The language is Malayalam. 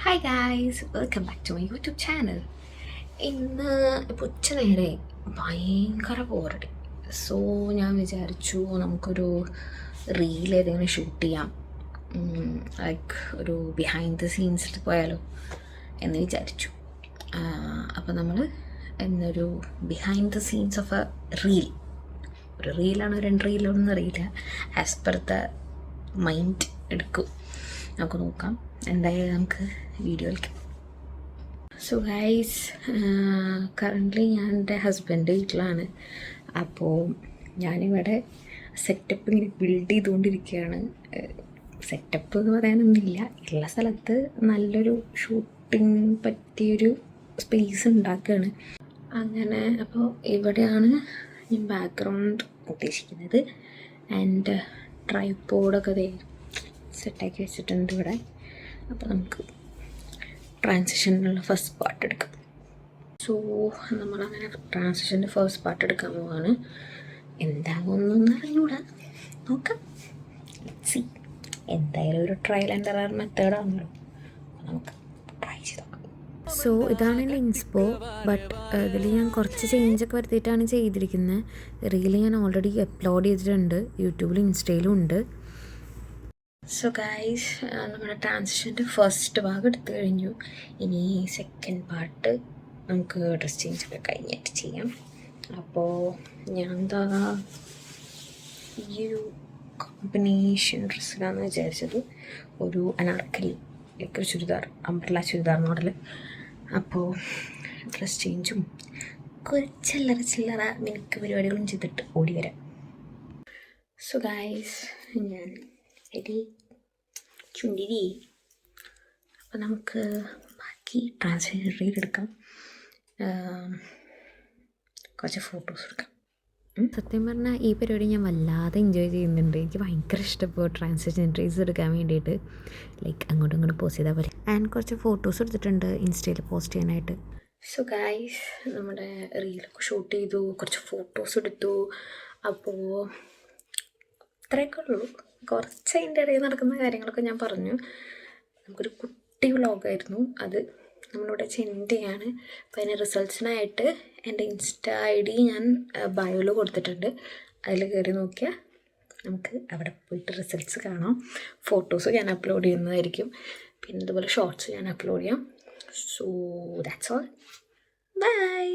Hi guys, welcome back to my YouTube channel. ഇന്ന് ഇപ്പോൾ ഉച്ചനേരെ ഭയങ്കര ബോറടി. സോ ഞാൻ വിചാരിച്ചു നമുക്കൊരു റീൽ ഏതെങ്കിലും ഷൂട്ട് ചെയ്യാം, ലൈക്ക് ഒരു ബിഹൈൻഡ് ദ സീൻസിൽ പോയാലോ എന്ന് വിചാരിച്ചു. അപ്പോൾ നമ്മൾ എന്നൊരു behind the scenes of A reel, ഒരു റീലാണോ രണ്ട് റീലാണോ എന്ന് അറിയില്ല, ആസ് പെർ ദ മൈൻഡ് എടുക്കും. നമുക്ക് നോക്കാം, എന്തായാലും നമുക്ക് വീഡിയോയിലേക്ക്. സോ ഗൈസ്, കറൻ്റ്ലി ഞാൻ എൻ്റെ ഹസ്ബൻഡ് വീട്ടിലാണ്. അപ്പോൾ ഞാനിവിടെ സെറ്റപ്പ് ഇങ്ങനെ ബിൽഡ് ചെയ്തുകൊണ്ടിരിക്കുകയാണ്. സെറ്റപ്പ് എന്ന് പറയാനൊന്നുമില്ല, ഉള്ള സ്ഥലത്ത് നല്ലൊരു ഷൂട്ടിങ് പറ്റിയൊരു സ്പേസ് ഉണ്ടാക്കുകയാണ്. അങ്ങനെ അപ്പോൾ ഇവിടെയാണ് ഞാൻ ബാക്ക്ഗ്രൗണ്ട് ഉദ്ദേശിക്കുന്നത്. ആൻഡ് ട്രൈപോഡൊക്കെ സെറ്റാക്കി വെച്ചിട്ടുണ്ട് ഇവിടെ. അപ്പോൾ നമുക്ക് ട്രാൻസിഷനുള്ള ഫസ്റ്റ് പാർട്ട് എടുക്കാം. സോ നമ്മളങ്ങനെ ട്രാൻസിഷൻ്റെ ഫസ്റ്റ് പാർട്ട് എടുക്കാൻ പോവാണ്. എന്താകുമെന്നൊന്നും അറിഞ്ഞൂടാ, നോക്കാം. സി, എന്തായാലും ഒരു ട്രയൽ ആൻഡ് എറർ മെത്തേഡാണല്ലോ, നമുക്ക് ട്രൈ ചെയ്ത് നോക്കാം. സോ ഇതാണ് എൻ്റെ ഇൻസ്പോ, ബട്ട് ഇതിൽ ഞാൻ കുറച്ച് ചേഞ്ചൊക്കെ വരുത്തിയിട്ടാണ് ചെയ്തിരിക്കുന്നത്. റീൽ ഞാൻ ഓൾറെഡി അപ്ലോഡ് ചെയ്തിട്ടുണ്ട്, യൂട്യൂബിലും ഇൻസ്റ്റയിലും ഉണ്ട്. സോ ഗൈസ്, നമ്മുടെ ട്രാൻസിഷൻ്റെ ഫസ്റ്റ് ഭാഗം എടുത്തു കഴിഞ്ഞു. ഇനി സെക്കൻഡ് പാർട്ട് നമുക്ക് ഡ്രസ് ചേഞ്ചൊക്കെ കഴിഞ്ഞിട്ട് ചെയ്യാം. അപ്പോൾ ഞാൻ എന്താ ഈ ഒരു കോമ്പിനേഷൻ ഡ്രസ്സിലാണെന്ന് വിചാരിച്ചത്, ഒരു അനാർക്കലി ഒരു ചുരിദാർ, അംബ്രല്ല ചുരിദാർ മോഡൽ. അപ്പോൾ ഡ്രസ് ചേഞ്ചും ചില്ലറ മിനുക്ക് പരിപാടികളും ചെയ്തിട്ട് ഓടി വരാം. സോ ഗൈസ്, ഞാൻ എടി ചുണ്ടിരി. അപ്പോൾ നമുക്ക് ബാക്കി ട്രാൻസ്ലേഷൻ റീൽ എടുക്കാം, കുറച്ച് ഫോട്ടോസ് എടുക്കാം. സത്യം പറഞ്ഞാൽ ഈ പരിപാടി ഞാൻ വല്ലാതെ എൻജോയ് ചെയ്യുന്നുണ്ട്. എനിക്ക് ഭയങ്കര ഇഷ്ടപ്പെടും ട്രാൻസ്ലേഷൻ റീൽസ് എടുക്കാൻ വേണ്ടിയിട്ട്. ലൈക്ക് അങ്ങോട്ടും ഇങ്ങോട്ടും പോസ്റ്റ് ചെയ്താൽ പോലെ. ആൻഡ് കുറച്ച് ഫോട്ടോസ് എടുത്തിട്ടുണ്ട് ഇൻസ്റ്റയിൽ പോസ്റ്റ് ചെയ്യാനായിട്ട്. സോ ഗൈസ്, നമ്മുടെ റീലൊക്കെ ഷൂട്ട് ചെയ്തു, കുറച്ച് ഫോട്ടോസ് എടുത്തു. അപ്പോൾ ഇത്രയൊക്കെ ഉള്ളൂ. കുറച്ച് അതിൻ്റെ ഇടയിൽ നടക്കുന്ന കാര്യങ്ങളൊക്കെ ഞാൻ പറഞ്ഞു. നമുക്കൊരു കുട്ടി വ്ളോഗായിരുന്നു അത്, നമ്മളിവിടെ സെൻഡ് ചെയ്യാണ്. അപ്പോൾ അതിന് റിസൾട്ട്സിനായിട്ട് എൻ്റെ ഇൻസ്റ്റ ID ഞാൻ ബയോയിൽ കൊടുത്തിട്ടുണ്ട്. അതിൽ കയറി നോക്കിയാൽ നമുക്ക് അവിടെ പോയിട്ട് റിസൾട്ട്സ് കാണാം. ഫോട്ടോസ് ഞാൻ അപ്ലോഡ് ചെയ്യുന്നതായിരിക്കും, പിന്നെ ഇതുപോലെ ഷോർട്സ് ഞാൻ അപ്ലോഡ് ചെയ്യാം. So that's all, by.